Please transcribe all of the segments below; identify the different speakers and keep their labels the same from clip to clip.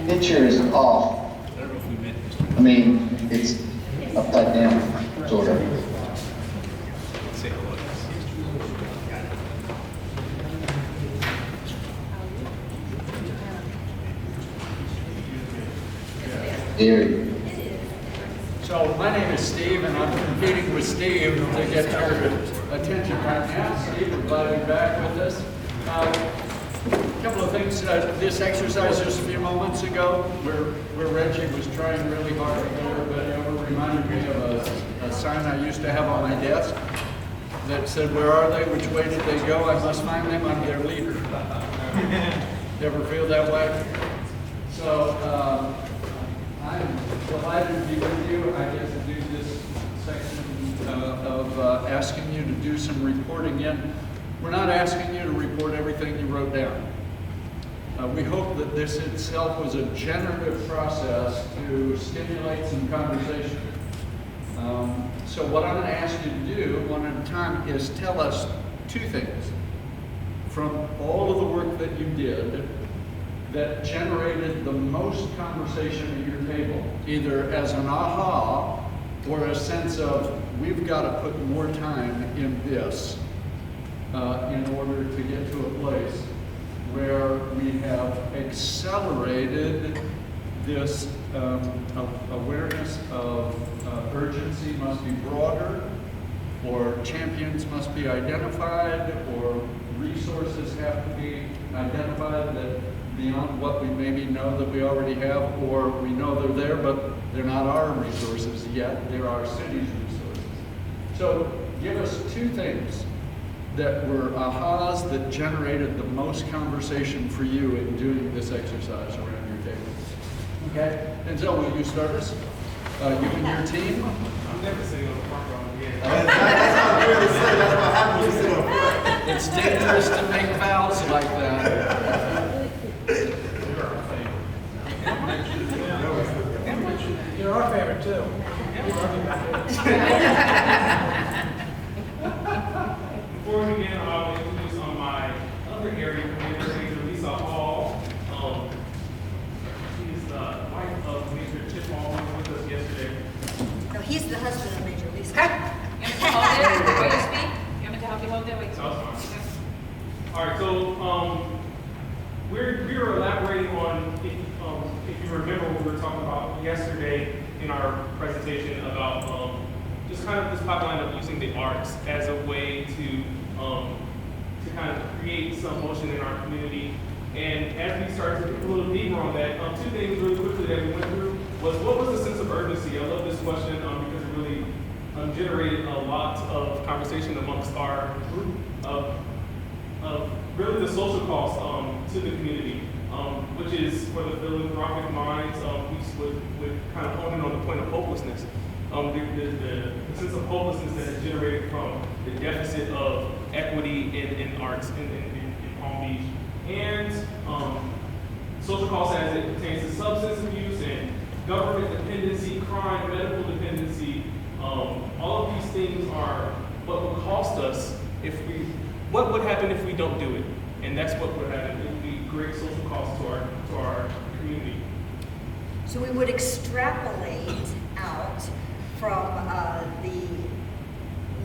Speaker 1: picture is off. I mean, it's upside down, sort of. There.
Speaker 2: So my name is Steve, and I'm competing with Steve to get your attention right now. Steve, we're glad to be back with us. A couple of things. This exercise just a few moments ago, where Reggie was trying really hard to get everybody over, reminded me of a sign I used to have on my desk that said, "Where are they? Which way did they go? I must find them. I'm their leader." You ever feel that way? So I'm delighted to be with you. I get to do this section of asking you to do some reporting in. We're not asking you to report everything you wrote down. We hope that this itself was a generative process to stimulate some conversation. So what I'm going to ask you to do, one at a time, is tell us two things from all of the work that you did that generated the most conversation at your table, either as an aha or a sense of, we've got to put more time in this in order to get to a place where we have accelerated this awareness of urgency must be broader, or champions must be identified, or resources have to be identified that beyond what we maybe know that we already have, or we know they're there, but they're not our resources yet, they're our city's resources. So give us two things that were ahas that generated the most conversation for you in doing this exercise around your table. Okay? And so will you start us? You and your team?
Speaker 3: I'm never sitting on the front row again.
Speaker 4: That's how weird to say. That's what happens when you sit on front.
Speaker 2: It's dangerous to make fouls like that.
Speaker 3: You're our favorite too. Before we begin, I'll introduce on my other area commander, Lisa Hall. She's the wife of Major Chip Hall, who was with us yesterday.
Speaker 5: No, he's the husband of Major Lisa.
Speaker 6: You want me to hold it before you speak? You want me to help you hold it? Wait.
Speaker 3: That's fine. All right, so we were elaborating on, if you remember what we were talking about yesterday in our presentation about just kind of this pipeline of using the arts as a way to kind of create some motion in our community. And as we started to get a little deeper on that, two things really quickly that we went through was, what was the sense of urgency? I love this question because it really generated a lot of conversation amongst our group of really the social cost to the community, which is for the philanthropic minds, we would kind of hone in on the point of hopelessness. The sense of hopelessness that is generated from the deficit of equity in arts in Palm Beach, and social costs as it pertains to substance abuse and government dependency, crime, medical dependency. All of these things are what would cost us what would happen if we don't do it? And that's what would happen. It would be great social costs to our community.
Speaker 5: So we would extrapolate out from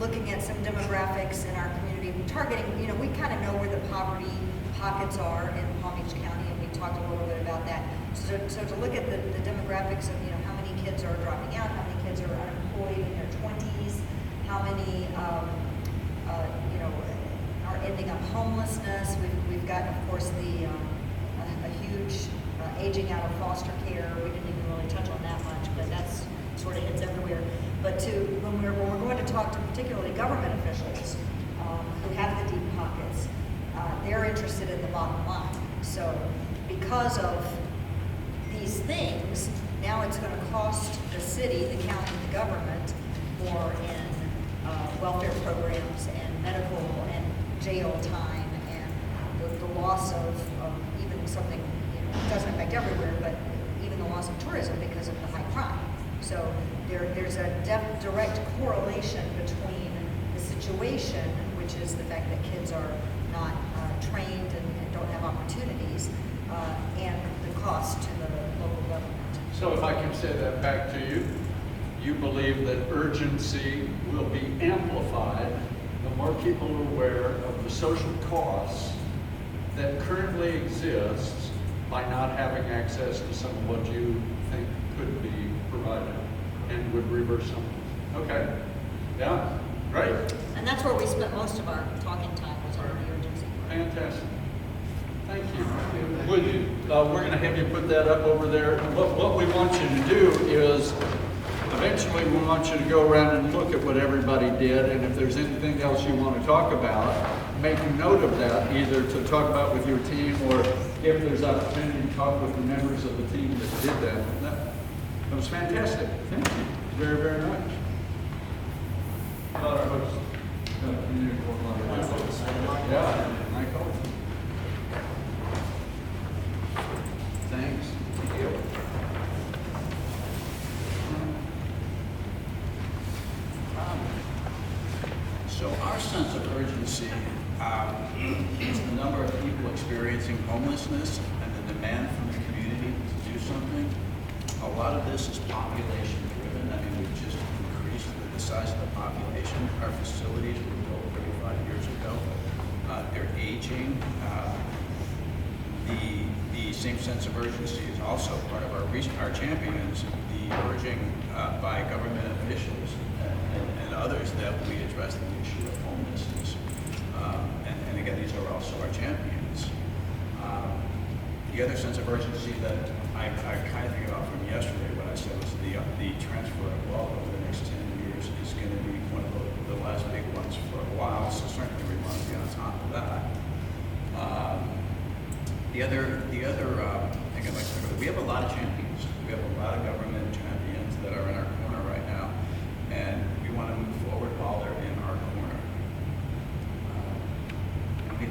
Speaker 5: looking at some demographics in our community, targeting, we kind of know where the poverty pockets are in Palm Beach County, and we talked a little bit about that. So to look at the demographics of, how many kids are dropping out, how many kids are unemployed in their 20s, how many, are ending up homelessness. We've got, of course, a huge aging out of foster care. We didn't even really touch on that much, but that's sort of hits everywhere. But when we're going to talk to particularly government officials who have the deep pockets, they're interested in the bottom line. So because of these things, now it's going to cost the city, the county, the government more in welfare programs and medical and jail time, and the loss of even something, it doesn't affect everywhere, but even the loss of tourism because of the high crime. So there's a direct correlation between the situation, which is the fact that kids are not trained and don't have opportunities, and the cost to the local government.
Speaker 2: So if I can say that back to you, you believe that urgency will be amplified the more people are aware of the social costs that currently exists by not having access to some of what you think could be provided and would reverse some. Okay. Yeah, great.
Speaker 5: And that's where we spent most of our talking time, was on the urgency.
Speaker 2: Fantastic. Thank you. Would you? We're going to have you put that up over there. What we want you to do is, eventually we want you to go around and look at what everybody did, and if there's anything else you want to talk about, make a note of that, either to talk about with your team, or if there's opportunity to talk with the members of the team that did that. That was fantastic. Thank you very, very much. Yeah, Michael. Thanks. Thank you.
Speaker 7: So our sense of urgency is the number of people experiencing homelessness and the demand from the community to do something. A lot of this is population driven. I mean, we've just increased the size of the population. Our facilities were built 35 years ago. They're aging. The same sense of urgency is also part of our champions, the urging by government officials and others that we address the issue of homelessness. And again, these are also our champions. The other sense of urgency that I kind of think about from yesterday, what I said was the transfer of wealth over the next 10 years is going to be one of the last big ones for a while, so certainly we want to be on top of that. The other thing I'd like to talk about, we have a lot of champions. We have a lot of government champions that are in our corner right now, and we want to move forward while they're in our corner.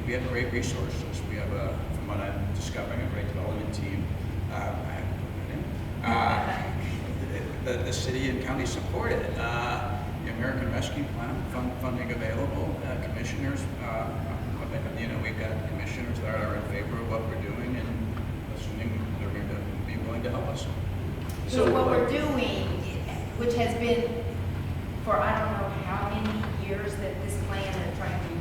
Speaker 7: We have great resources. We have, from what I'm discovering, a great development team. The city and county support it. The American Rescue Plan funding available. Commissioners, we've got commissioners that are in favor of what we're doing, and assuming they're going to be willing to help us.
Speaker 8: So what we're doing, which has been for I don't know how many years that this plan of trying to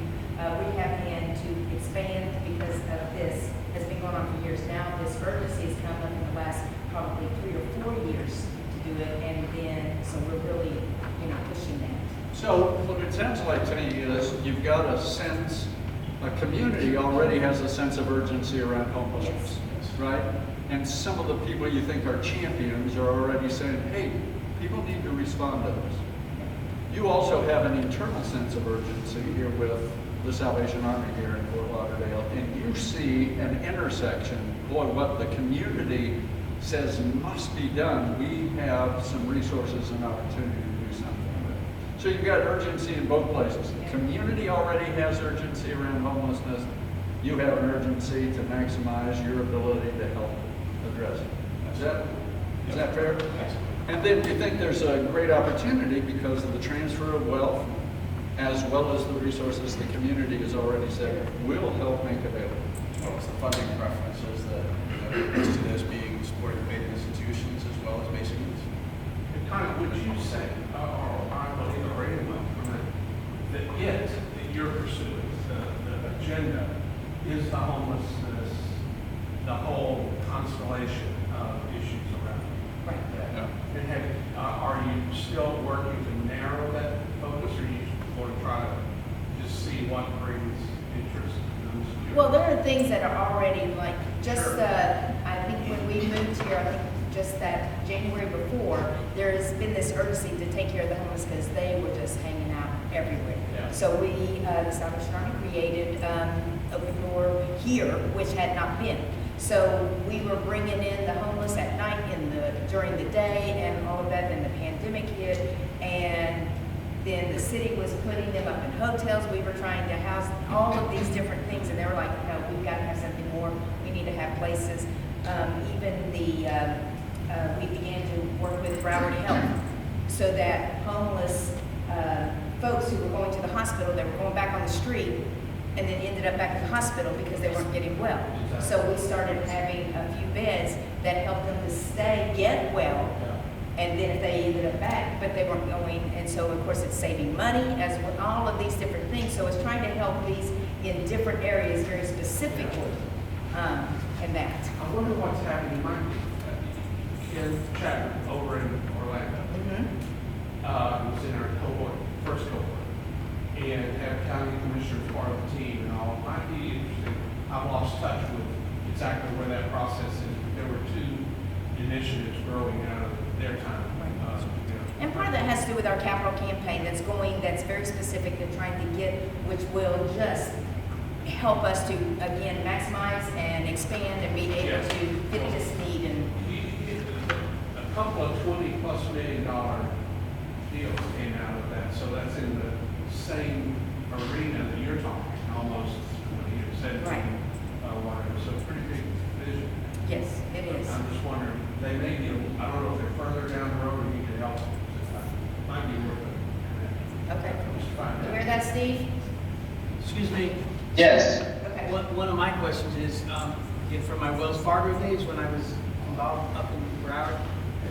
Speaker 8: rehab and to expand because of this has been going on for years now. This urgency has come up in the last probably 3 or 4 years to do it, and then so we're really pushing that.
Speaker 2: So what it sounds like to me is you've got a sense, a community already has a sense of urgency around homelessness, right? And some of the people you think are champions are already saying, hey, people need to respond to this. You also have an internal sense of urgency here with the Salvation Army here in Fort Lauderdale, and you see an intersection, boy, what the community says must be done. We have some resources and opportunity to do something with it. So you've got urgency in both places. The community already has urgency around homelessness. You have an urgency to maximize your ability to help address it. Is that fair?
Speaker 7: Yes.
Speaker 2: And then you think there's a great opportunity because of the transfer of wealth, as well as the resources the community has already said will help make available.
Speaker 7: Well, it's the funding preferences that see this being supported by institutions as well as basic needs.
Speaker 4: Connie, would you say, or I believe, or anyone from it, that that you're pursuing, the agenda, is the homelessness, the whole constellation of issues around
Speaker 8: Right.
Speaker 4: that?
Speaker 2: Yeah.
Speaker 4: And are you still working to narrow that focus, or are you going to try to just see what brings interest to those?
Speaker 8: Well, there are things that are already like just
Speaker 4: Sure.
Speaker 8: I think when we moved here, I think just that January before, there's been this urgency to take care of the homeless because they were just hanging out everywhere.
Speaker 2: Yeah.
Speaker 8: So we, the Salvation Army created open door here, which had not been. So we were bringing in the homeless at night, during the day, and all of that. Then the pandemic hit, and then the city was putting them up in hotels. We were trying to house all of these different things, and they were like, no, we've got to have something more. We need to have places. We began to work with Broward Health so that homeless folks who were going to the hospital, they were going back on the street, and then ended up back in the hospital because they weren't getting well. So we started having a few beds that helped them to stay, get well, and then if they ended up back, but they weren't going, and so of course it's saving money as with all of these different things. So it's trying to help these in different areas very specifically in that.
Speaker 4: I wonder what's happening. My Ken Chapman over in Orlando, was in our cohort, first cohort, and have county commissioners part of the team and all. It might be interesting. I've lost touch with exactly where that process is, but there were 2 initiatives growing out of their time.
Speaker 8: And part of that has to do with our capital campaign that's very specific to trying to get, which will just help us to, again, maximize and expand and be able to fit this need. And
Speaker 4: A couple of $20+ million deals came out of that, so that's in the same arena that you're talking, almost 20 years, 17,
Speaker 8: Right.
Speaker 4: whatever, so pretty big vision.
Speaker 8: yes, it is.
Speaker 4: I'm just wondering, they may be, I don't know if they're further down the road or you can help them. Might be worth it.
Speaker 8: Okay.
Speaker 4: Just find
Speaker 8: You
Speaker 4: out.
Speaker 8: hear that, Steve?
Speaker 9: Excuse me,
Speaker 1: Yes,
Speaker 8: Okay.
Speaker 9: one of my questions is, again, from my Wells Fargo days when I was involved up in Broward,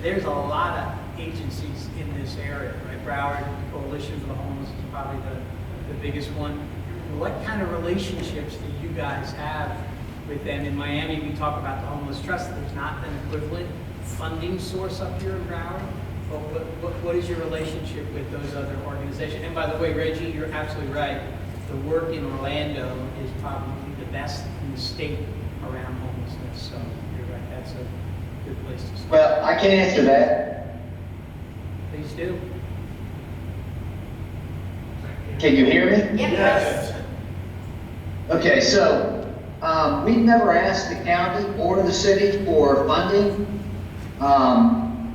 Speaker 9: there's a lot of agencies in this area, right? Broward Coalition for the Homeless is probably the biggest one. What kind of relationships do you guys have with them? In Miami, we talk about the Homeless Trust. There's not an equivalent funding source up here in Broward. But what is your relationship with those other organizations? And by the way, Reggie, you're absolutely right. The work in Orlando is probably the best in the state around homelessness. So you're right, that's a good place to start.
Speaker 1: well, I can answer that.
Speaker 9: Please do.
Speaker 1: Can you hear me?
Speaker 8: Yes.
Speaker 1: Okay, so, we've never asked the county or the city for funding,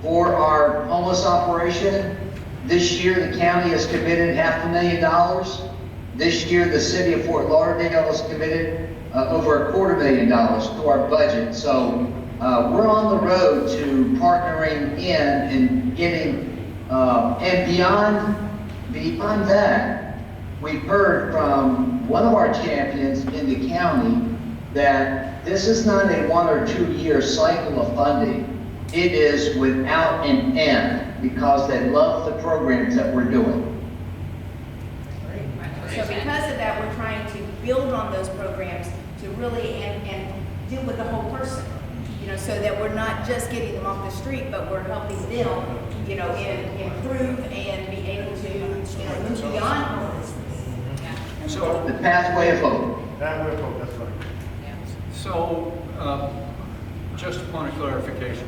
Speaker 1: for our homeless operation. This year, the county has committed $500,000. This year, the city of Fort Lauderdale has committed over $250,000 to our budget. So, we're on the road to partnering in and getting, and beyond that, we've heard from one of our champions in the county that this is not a 1 or 2 year cycle of funding. It is without an end because they love the programs that we're doing.
Speaker 8: So because of that, we're trying to build on those programs to really and deal with the whole person, so that we're not just getting them off the street, but we're helping them, improve and be able to, move beyond homelessness.
Speaker 7: So,
Speaker 1: The pathway of hope.
Speaker 10: That way, that's right.
Speaker 7: so just a point of clarification.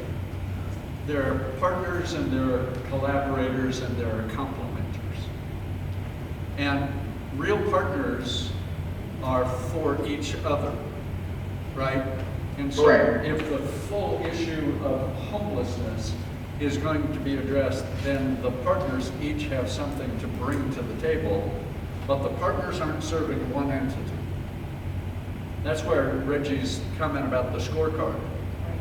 Speaker 7: There are partners and there are collaborators and there are complementers. And real partners are for each other, right? And so
Speaker 1: Correct.
Speaker 7: if the full issue of homelessness is going to be addressed, then the partners each have something to bring to the table, but the partners aren't serving one entity. That's where Reggie's comment about the scorecard.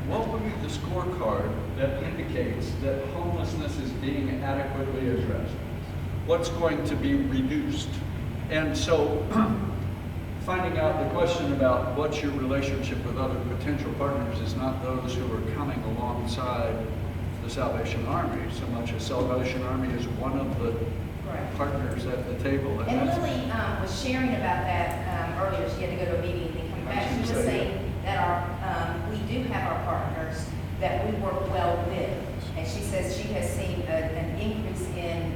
Speaker 7: What would be the scorecard that indicates that homelessness is being adequately addressed? What's going to be reduced? And so finding out the question about what's your relationship with other potential partners is not those who are coming alongside the Salvation Army, so much as Salvation Army is one of the
Speaker 8: Right.
Speaker 7: partners at the table.
Speaker 8: And
Speaker 7: that's-
Speaker 8: Lily was sharing about that earlier. She had to go to a meeting and then come back. She was saying that we do have our partners that we work well with. And she says she has seen an increase in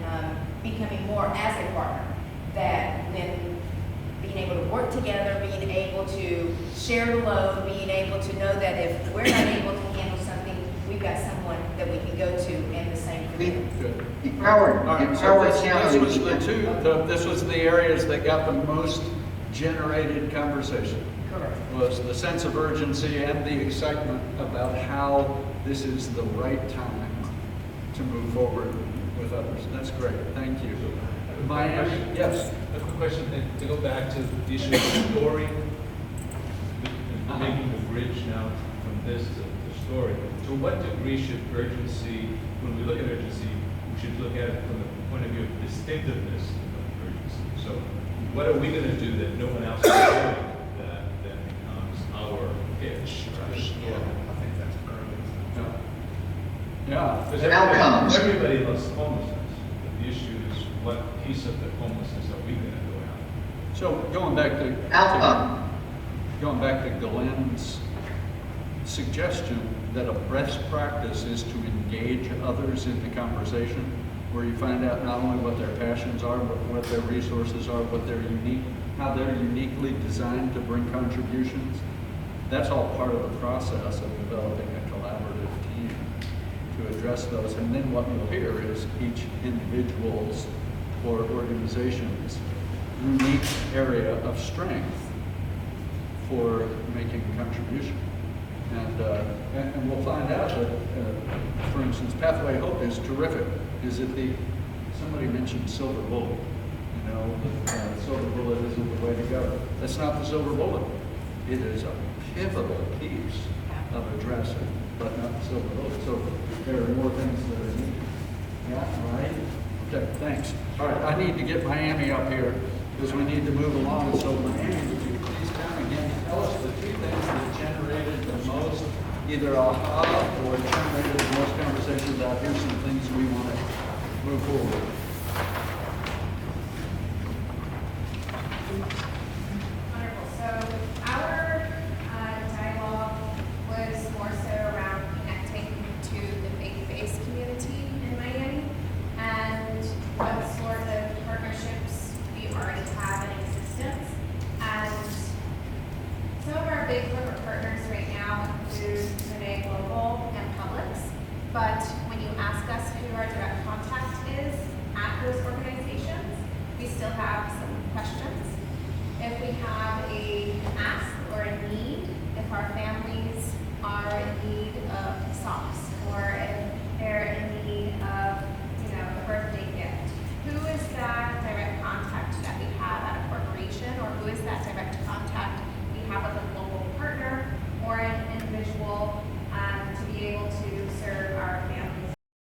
Speaker 8: becoming more as a partner. That when being able to work together, being able to share the load, being able to know that if we're not able to handle something, we've got someone that we can go to, and the same for them.
Speaker 7: Good.
Speaker 1: Empowered,
Speaker 7: All right, so
Speaker 1: empowered
Speaker 7: this
Speaker 1: county.
Speaker 7: was this was the areas that got the most generated conversation.
Speaker 8: Correct.
Speaker 7: Was the sense of urgency and the excitement about how this is the right time to move forward with others. That's great. Thank you. Miami, yes.
Speaker 11: A quick question, to go back to the issue of the story, making the bridge now from this to the story. To what degree should urgency, when we look at urgency, we should look at it from the point of view of distinctiveness of urgency? So what are we gonna do that no one else is doing that becomes our pitch, our story?
Speaker 4: I think that's early.
Speaker 2: Yeah.
Speaker 11: Because
Speaker 1: Outcomes.
Speaker 11: everybody loves homelessness, but the issue is what piece of the homelessness are we gonna go out?
Speaker 2: So going back to.
Speaker 1: Outcome.
Speaker 2: Going back to Glenn's suggestion that a best practice is to engage others in the conversation, where you find out not only what their passions are, but what their resources are, how they're uniquely designed to bring contributions. That's all part of the process of developing a collaborative team to address those. And then what you'll hear is each individual's or organization's unique area of strength for making a contribution. And we'll find out that, for instance, Pathway Hope is terrific. Is it somebody mentioned silver bullet. You know, silver bullet isn't the way to go. That's not the silver bullet. It is a pivotal piece of addressing, but not the silver bullet. So there are more things that are needed. Yeah, right? Okay, thanks. All right, I need to get Miami up here because we need to move along. So Miami, would you please come again and tell us the two things that generated the most, either aha or generated the most conversations out here, some things we want to move forward.
Speaker 10: Wonderful. So our dialogue was more so around connecting to the faith-based community in Miami and what sort of partnerships we already have in existence. And some of our big corporate partners right now include Renee Global and Publix. But when you ask us who our direct contact is at those organizations, we still have some questions. If we have a ask or a need, if our families are in need of socks